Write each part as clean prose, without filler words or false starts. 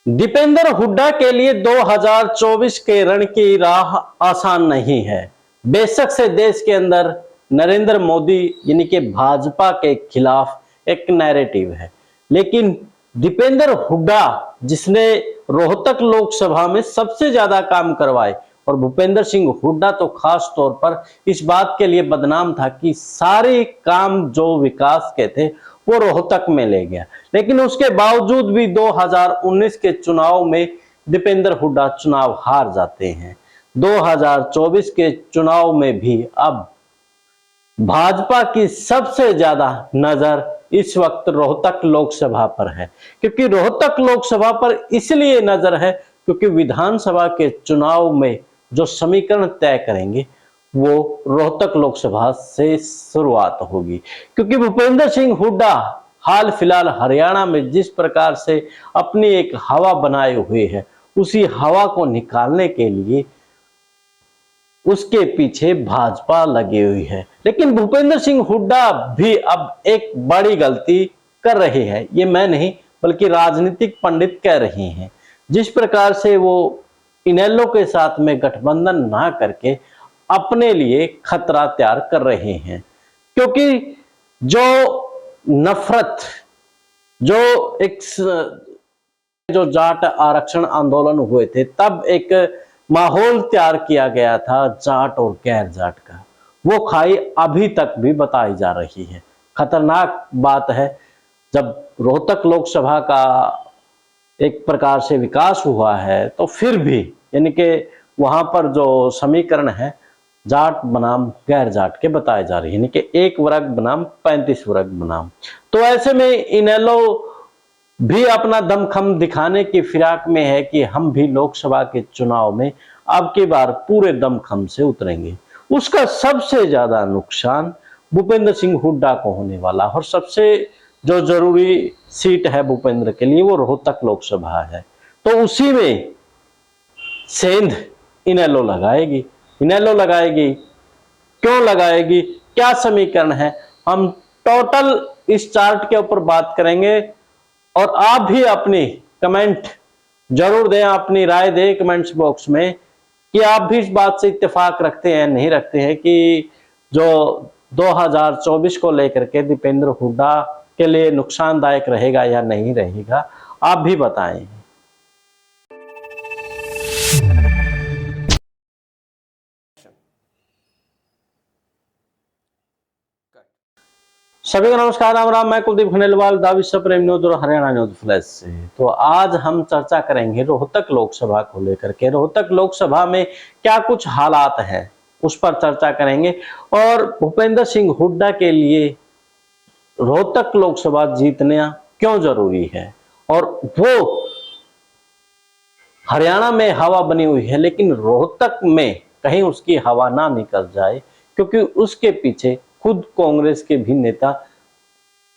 दीपेंद्र हुड्डा के लिए 2024 के रण की राह आसान नहीं है। बेशक से देश के अंदर नरेंद्र मोदी यानी कि भाजपा के खिलाफ एक नैरेटिव है, लेकिन दीपेंद्र हुड्डा जिसने रोहतक लोकसभा में सबसे ज्यादा काम करवाए, और भूपेंद्र सिंह हुड्डा तो खास तौर पर इस बात के लिए बदनाम था कि सारे काम जो विकास के थे वो रोहतक में ले गया। लेकिन उसके बावजूद भी 2019 के चुनाव में दीपेंद्र हुड्डा चुनाव हार जाते हैं। 2024 के चुनाव में भी अब भाजपा की सबसे ज्यादा नजर इस वक्त रोहतक लोकसभा पर है, क्योंकि रोहतक लोकसभा पर इसलिए नजर है क्योंकि विधानसभा के चुनाव में जो समीकरण तय करेंगे वो रोहतक लोकसभा से शुरुआत होगी। क्योंकि भूपेंद्र सिंह हुड्डा हाल फिलहाल हरियाणा में जिस प्रकार से अपनी एक हवा बनाए हुए है, उसी हवा को निकालने के लिए उसके पीछे भाजपा लगी हुई है। लेकिन भूपेंद्र सिंह हुड्डा भी अब एक बड़ी गलती कर रहे हैं, ये मैं नहीं बल्कि राजनीतिक पंडित कह रहे हैं। जिस प्रकार से वो इनेलो के साथ में गठबंधन ना करके अपने लिए खतरा तैयार कर रहे हैं, क्योंकि जो नफरत, जो एक जो जाट आरक्षण आंदोलन हुए थे, तब एक माहौल तैयार किया गया था जाट और गैर जाट का, वो खाई अभी तक भी बताई जा रही है। खतरनाक बात है, जब रोहतक लोकसभा का एक प्रकार से विकास हुआ है तो फिर भी यानी कि वहां पर जो समीकरण है जाट बनाम गैर जाट के बताए जा रहे हैं, यानी कि 1 वर्ग बनाम 35 वर्ग बनाम। तो ऐसे में इनेलो भी अपना दमखम दिखाने की फिराक में है कि हम भी लोकसभा के चुनाव में अब की बार पूरे दमखम से उतरेंगे। उसका सबसे ज्यादा नुकसान भूपेंद्र सिंह हुड्डा को होने वाला, और सबसे जो जरूरी सीट है भूपेंद्र के लिए वो रोहतक लोकसभा है। तो उसी में सेंध इनेलो लगाएगी। इनेलो लगाएगी, क्यों लगाएगी, क्या समीकरण है, हम टोटल इस चार्ट के ऊपर बात करेंगे। और आप भी अपनी कमेंट जरूर दें, अपनी राय दें कमेंट्स बॉक्स में कि आप भी इस बात से इत्तेफाक रखते हैं नहीं रखते हैं कि जो 2024 को लेकर के दीपेंद्र हुड्डा के लिए नुकसानदायक रहेगा या नहीं रहेगा, आप भी बताएं। सभी को नमस्कार, राम राम। मैं कुलदीप खंडेलवाल, दा विश्व प्रेम न्यूज और हरियाणा न्यूज फ्लैश से। तो आज हम चर्चा करेंगे रोहतक लोकसभा को लेकर के। रोहतक लोकसभा में क्या कुछ हालात हैं उस पर चर्चा करेंगे, और भूपेंद्र सिंह हुड्डा के लिए रोहतक लोकसभा जीतना क्यों जरूरी है। और वो हरियाणा में हवा बनी हुई है, लेकिन रोहतक में कहीं उसकी हवा ना निकल जाए, क्योंकि उसके पीछे खुद कांग्रेस के भी नेता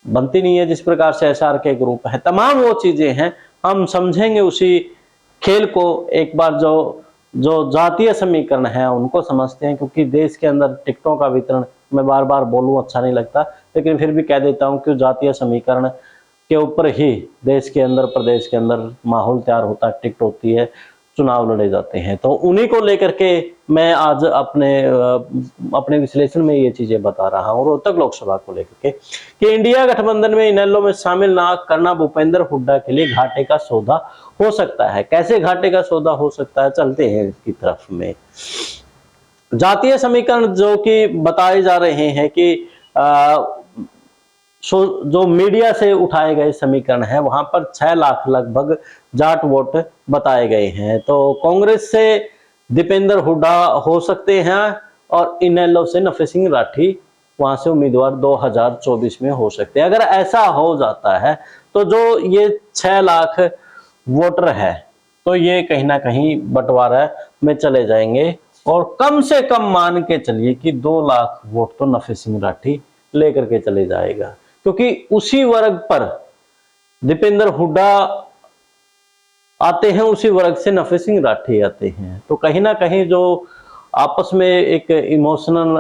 बनती नहीं है, जिस प्रकार से एसआर के ग्रुप है। तमाम वो चीजें हैं, हम समझेंगे उसी खेल को एक बार। जो जो जातीय समीकरण है उनको समझते हैं, क्योंकि देश के अंदर टिकटों का वितरण, मैं बार बार बोलूं अच्छा नहीं लगता, लेकिन फिर भी कह देता हूं कि जातीय समीकरण के ऊपर ही देश के अंदर, प्रदेश के अंदर माहौल तैयार होता है, टिकट होती है, चुनाव लड़े जाते हैं। तो उन्हीं को लेकर के मैं आज अपने विश्लेषण में ये चीजें बता रहा हूँ रोहतक लोकसभा को लेकर के, कि इंडिया गठबंधन में इनेलो में शामिल ना करना भूपेंद्र हुड्डा के लिए घाटे का सौदा हो सकता है। कैसे घाटे का सौदा हो सकता है, चलते हैं इसकी तरफ में। जातीय समीकरण जो कि बताए जा रहे हैं कि जो मीडिया से उठाए गए समीकरण है, वहां पर 6 लाख लगभग जाट वोट बताए गए हैं। तो कांग्रेस से दीपेंद्र हुड्डा हो सकते हैं, और इनेलो से नफे सिंह राठी वहां से उम्मीदवार 2024 में हो सकते हैं। अगर ऐसा हो जाता है तो जो ये 6 लाख वोटर है, तो ये कहीं ना कहीं बंटवारा में चले जाएंगे, और कम से कम मान के चलिए कि 2 लाख वोट तो नफे सिंह राठी लेकर के चले जाएगा, क्योंकि उसी वर्ग पर दीपेंद्र हुड्डा आते हैं, उसी वर्ग से नफे सिंह राठी आते हैं। तो कहीं ना कहीं जो आपस में एक इमोशनल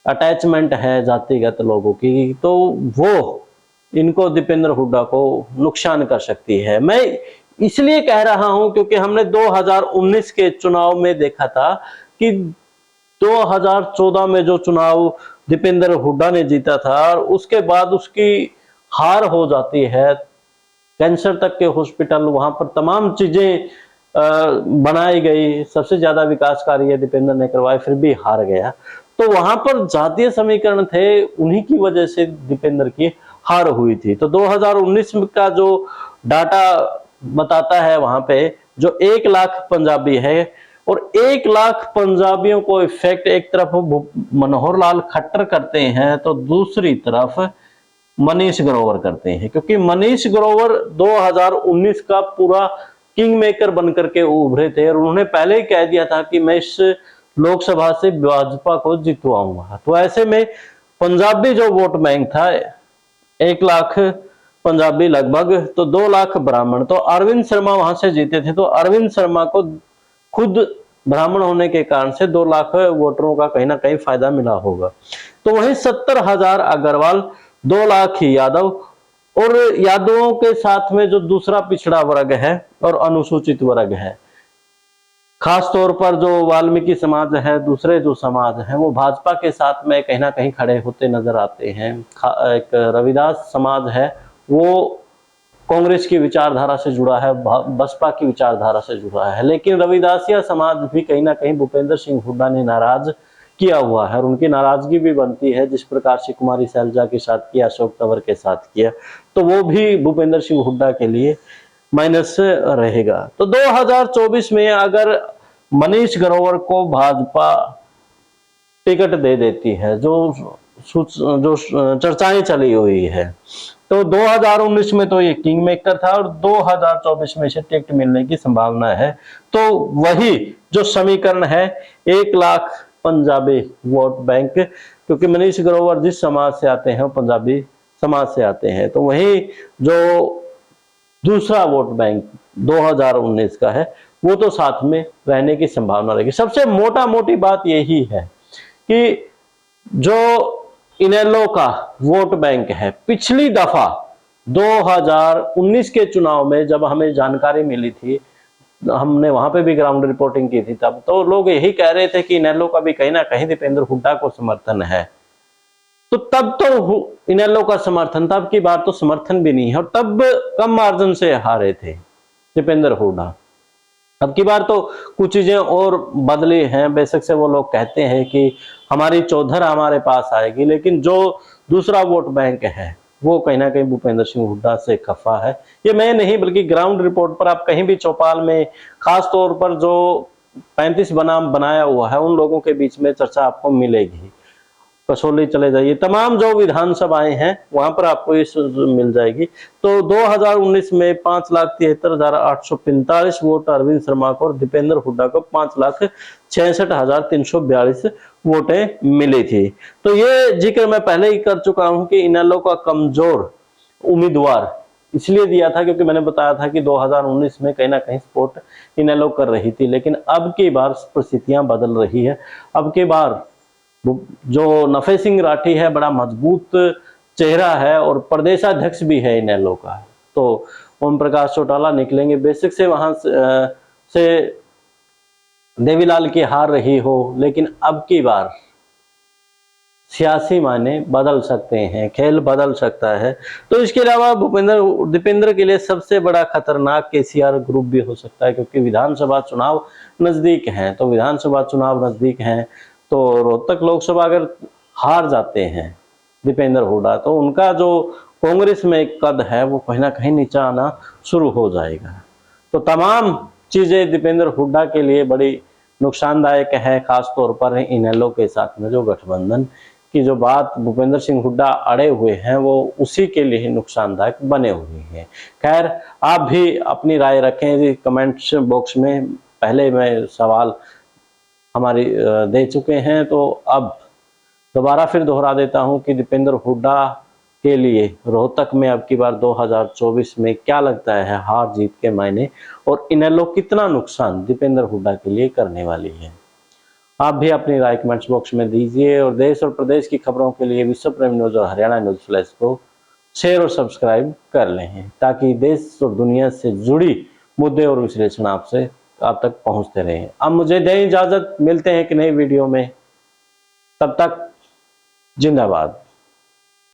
अटैचमेंट है जातिगत लोगों की, तो वो इनको दीपेंद्र हुड्डा को नुकसान कर सकती है। मैं इसलिए कह रहा हूं क्योंकि हमने 2019 के चुनाव में देखा था कि 2014 में जो चुनाव दीपेंद्र हुड्डा ने जीता था और उसके बाद उसकी हार हो जाती है, कैंसर तक के हॉस्पिटल, वहां पर तमाम चीजें बनाई गई, सबसे ज्यादा विकास कार्य दीपेंद्र ने करवाए, फिर भी हार गया। तो वहां पर जातीय समीकरण थे, उन्हीं की वजह से दीपेंद्र की हार हुई थी। तो 2019 का जो डाटा बताता है वहां पे जो 1 लाख पंजाबी है और 1 लाख पंजाबियों को इफेक्ट एक तरफ मनोहर लाल खट्टर करते हैं तो दूसरी तरफ मनीष ग्रोवर करते हैं, क्योंकि मनीष ग्रोवर 2019 का पूरा किंग मेकर बनकर के उभरे थे और उन्होंने पहले ही कह दिया था कि मैं इस लोकसभा से भाजपा को जितवाऊंगा। तो ऐसे में पंजाबी जो वोट बैंक था 1 लाख पंजाबी लगभग, तो 2 लाख ब्राह्मण, तो अरविंद शर्मा वहां से जीते थे। तो अरविंद शर्मा को खुद ब्राह्मण होने के कारण से 2 लाख वोटरों का कहीं ना कहीं फायदा मिला होगा। तो वहीं 70,000 अग्रवाल, 2 लाख यादव, और यादवों के साथ में जो दूसरा पिछड़ा वर्ग है और अनुसूचित वर्ग है, खास तौर पर जो वाल्मीकि समाज है, दूसरे जो समाज हैं, वो भाजपा के साथ में कहीं ना कहीं खड़े होते नजर आते हैं। एक रविदास समाज है, वो कांग्रेस की विचारधारा से जुड़ा है, बसपा की विचारधारा से जुड़ा है, लेकिन रविदासिया समाज भी कहीं ना कहीं भूपेंद्र सिंह हुड्डा ने नाराज किया हुआ है और उनकी नाराजगी भी बनती है, जिस प्रकार से कुमारी सैलजा के साथ किया, अशोक तंवर के साथ किया, तो वो भी भूपेंद्र सिंह हुड्डा के लिए माइनस रहेगा। तो 2024 में अगर मनीष ग्रोवर को भाजपा टिकट दे देती है, जो चर्चाएं चली हुई है, तो 2019 में तो ये किंग मेकर था और 2024 में से टिकट मिलने की संभावना है। तो वही जो समीकरण है 1 लाख पंजाबी वोट बैंक, क्योंकि मनीष ग्रोवर जिस समाज से आते हैं वो पंजाबी समाज से आते हैं, तो वही जो दूसरा वोट बैंक 2019 का है वो तो साथ में रहने की संभावना रहेगी। सबसे मोटा मोटी बात यही है कि जो इनेलो का वोट बैंक है, पिछली दफा 2019 के चुनाव में जब हमें जानकारी मिली थी, हमने वहां पे भी ग्राउंड रिपोर्टिंग की थी, तब तो लोग यही कह रहे थे कि इनेलो का भी कहीं ना कहीं दीपेंद्र हुड्डा को समर्थन है। तो तब तो इनेलो का समर्थन था, अब की बार तो समर्थन भी नहीं है और तब कम मार्जिन से हारे थे दीपेंद्र हुड्डा। अब की बार तो कुछ चीजें और बदली हैं, बेशक से वो लोग कहते हैं कि हमारी चौधर हमारे पास आएगी, लेकिन जो दूसरा वोट बैंक है वो कहीं ना कहीं भूपेंद्र सिंह हुड्डा से खफा है। ये मैं नहीं बल्कि ग्राउंड रिपोर्ट पर आप कहीं भी चौपाल में, खास तौर पर जो 35 बनाम बनाया हुआ है, उन लोगों के बीच में चर्चा आपको मिलेगी। कसौली चले जाइए, तमाम जो विधानसभाएं हैं वहां पर आपको ये मिल जाएगी। तो 2019 में 5,73,845 वोट अरविंद शर्मा को और दीपेंद्र हुड्डा को 5,66,342 वोटें मिली थी। तो ये जिक्र मैं पहले ही कर चुका हूं कि इनेलो का कमजोर उम्मीदवार इसलिए दिया था क्योंकि मैंने बताया था कि 2019 में कहीं ना कहीं सपोर्ट इनेलो कर रही थी, लेकिन अब की बार परिस्थितियां बदल रही है। अब की बार जो नफे सिंह राठी है बड़ा मजबूत चेहरा है और प्रदेशाध्यक्ष भी है इनेलो का, तो ओम प्रकाश चौटाला निकलेंगे। बेसिक से वहां से देवीलाल की हार रही हो, लेकिन अब की बार सियासी मायने बदल सकते हैं, खेल बदल सकता है। तो इसके अलावा दीपेंद्र के लिए सबसे बड़ा खतरनाक केसीआर ग्रुप भी हो सकता है, क्योंकि विधानसभा चुनाव नजदीक हैं। तो विधानसभा चुनाव नजदीक हैं तो रोहतक लोकसभा अगर हार जाते हैं दीपेंद्र हुड्डा, तो उनका जो कांग्रेस में एक कद है वो कहीं ना कहीं नीचे आना शुरू हो जाएगा। तो तमाम चीजें दीपेंद्र हुड्डा के लिए बड़ी नुकसानदायक है, खासतौर पर इनेलो के साथ में जो गठबंधन की जो बात भूपेंद्र सिंह हुड्डा अड़े हुए हैं वो उसी के लिए नुकसानदायक बने हुए हैं। खैर, आप भी अपनी राय रखें कमेंट्स बॉक्स में। पहले मैं सवाल हमारी दे चुके हैं, तो अब दोबारा फिर दोहरा देता हूं कि दीपेंद्र हुड्डा के लिए रोहतक में अब की बार 2024 में क्या लगता है हार जीत के मायने, और इनेलो कितना नुकसान दीपेंद्र हुड्डा के लिए करने वाली है। आप भी अपनी राय कमेंट्स बॉक्स में दीजिए और देश और प्रदेश की खबरों के लिए विश्व प्रेम न्यूज और हरियाणा न्यूज फ्लैश को शेयर और सब्सक्राइब कर लें, ताकि देश और दुनिया से जुड़ी मुद्दे और विश्लेषण आपसे आप तक पहुंचते रहे। अब मुझे दें इजाजत, मिलते हैं एक नई वीडियो में, तब तक जिंदाबाद।